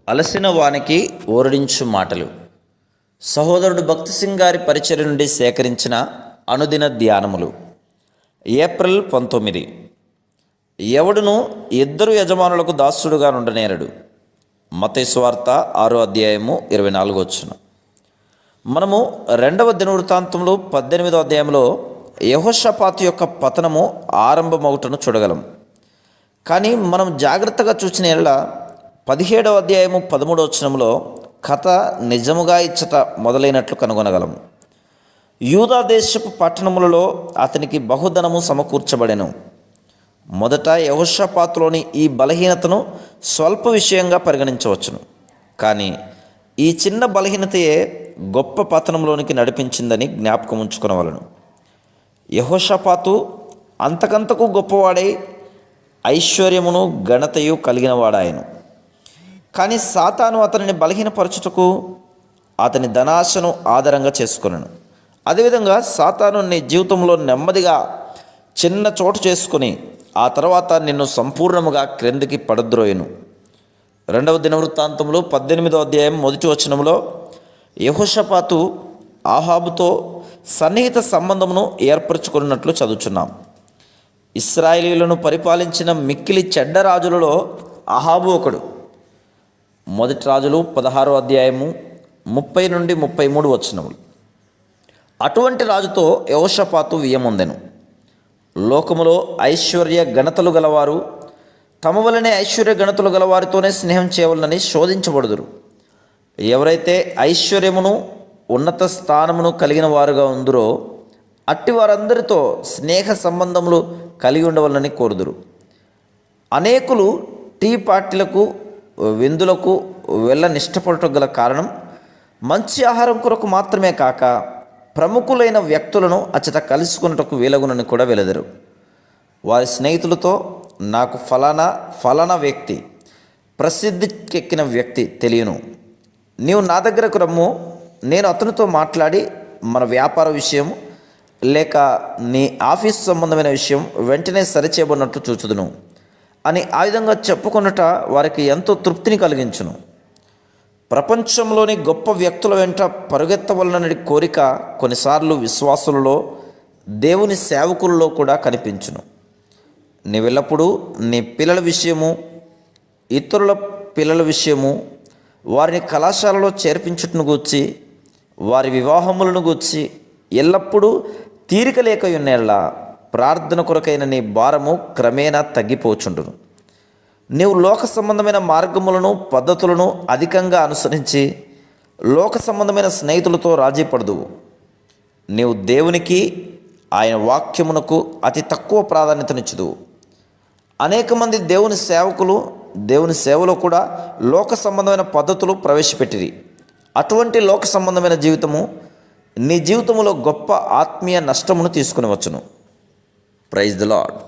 అలసిన వానికి ఓరడించు మాటలు. సహోదరుడు భక్తి సింగ్ గారి పరిచర్య నుండి సేకరించిన అనుదిన ధ్యానములు. ఏప్రిల్ 19. ఎవడును ఇద్దరు యజమానులకు దాసుడుగా నుండనేరడు. మత్తయి సువార్త 6:24. మనము 2వ దినవృత్తాంతంలో 18వ అధ్యాయంలో యెహోషాపాతు యొక్క పతనము ఆరంభమవుటను చూడగలం. కానీ మనం జాగ్రత్తగా చూసిన ఎడల 17వ అధ్యాయము 13వ వచనంలో కథ నిజముగా ఇచ్చట మొదలైనట్లు కనుగొనగలము. యూదా దేశపు పట్టణములలో అతనికి బహుధనము సమకూర్చబడెను. మొదట యెహోషాపాతులోని ఈ బలహీనతను స్వల్ప విషయంగా పరిగణించవచ్చును. కానీ ఈ చిన్న బలహీనతయే గొప్ప పతనంలోనికి నడిపించిందని జ్ఞాపకం ఉంచుకొనవలెను. యెహోషాపాతు అంతకంతకు గొప్పవాడై ఐశ్వర్యమును ఘనతయు కలిగిన వాడాయను. కానీ సాతాను అతనిని బలహీనపరచుటకు అతని ధనాశను ఆధారంగా చేసుకొనెను. అదేవిధంగా సాతాను నీ జీవితంలో నెమ్మదిగా చిన్న చోటు చేసుకుని ఆ తర్వాత నిన్ను సంపూర్ణముగా క్రిందికి పడద్రోయును. 2వ దినవృత్తాంతంలో 18వ అధ్యాయం 1వ వచనంలో యెహోషాపాతు ఆహాబుతో సన్నిహిత సంబంధమును ఏర్పరచుకున్నట్లు చదువుచున్నాం. ఇశ్రాయేలీయులను పరిపాలించిన మిక్కిలి చెడ్డ రాజులలో అహాబు ఒకడు. 1 రాజులు 16వ అధ్యాయము 30 నుండి 33 వచనములు. అటువంటి రాజుతో యెహోషాపాతు వియ్యమొందెను. లోకములో ఐశ్వర్య ఘనతలు గలవారు తమ వలనే ఐశ్వర్య ఘనతలు గలవారితోనే స్నేహం చేయవలనని శోధించబడుదురు. ఎవరైతే ఐశ్వర్యమును ఉన్నత స్థానమును కలిగిన వారుగా ఉందరో అట్టి వారందరితో స్నేహ సంబంధములు కలిగి ఉండవలనని కోరుదురు. అనేకులు టీ పార్టీలకు విందులకు వెళ్ళనిష్టపడటం గల కారణం మంచి ఆహారం కొరకు మాత్రమే కాక ప్రముఖులైన వ్యక్తులను అచ్చట కలుసుకున్నటకు వీలగునని కూడా వెలదరు. వారి స్నేహితులతో నాకు ఫలానా వ్యక్తి, ప్రసిద్ధికెక్కిన వ్యక్తి తెలియను, నీవు నా దగ్గరకు రమ్ము, నేను అతనితో మాట్లాడి మన వ్యాపార విషయం లేక నీ ఆఫీస్ సంబంధమైన విషయం వెంటనే సరిచేయబడినట్లు చూచుదును అని ఆ విధంగా చెప్పుకొనుట వారికి ఎంతో తృప్తిని కలిగించును. ప్రపంచంలోని గొప్ప వ్యక్తుల వెంట పరుగెత్తవలనని కోరిక కొన్నిసార్లు విశ్వాసులలో, దేవుని సేవకులలో కూడా కనిపించును. నీవెల్లప్పుడూ నీ పిల్లల విషయము, ఇతరుల పిల్లల విషయము, వారిని కళాశాలలో చేర్పించుటను గూర్చి, వారి వివాహములను గూర్చి ఎల్లప్పుడూ తీరిక లేక ఉన్నేలా ప్రార్థన కొరకైన నీ భారము క్రమేణా తగ్గిపోచుండును. నీవు లోక సంబంధమైన మార్గములను పద్ధతులను అధికంగా అనుసరించి లోక సంబంధమైన స్నేహితులతో రాజీ పడదువు. నీవు దేవునికి ఆయన వాక్యమునకు అతి తక్కువ ప్రాధాన్యతనిచ్చుదువు. అనేక మంది దేవుని సేవకులు దేవుని సేవలో కూడా లోక సంబంధమైన పద్ధతులు ప్రవేశపెట్టిరి. అటువంటి లోక సంబంధమైన జీవితము నీ జీవితంలో గొప్ప ఆత్మీయ నష్టమును తీసుకుని వచ్చును. Praise the lord.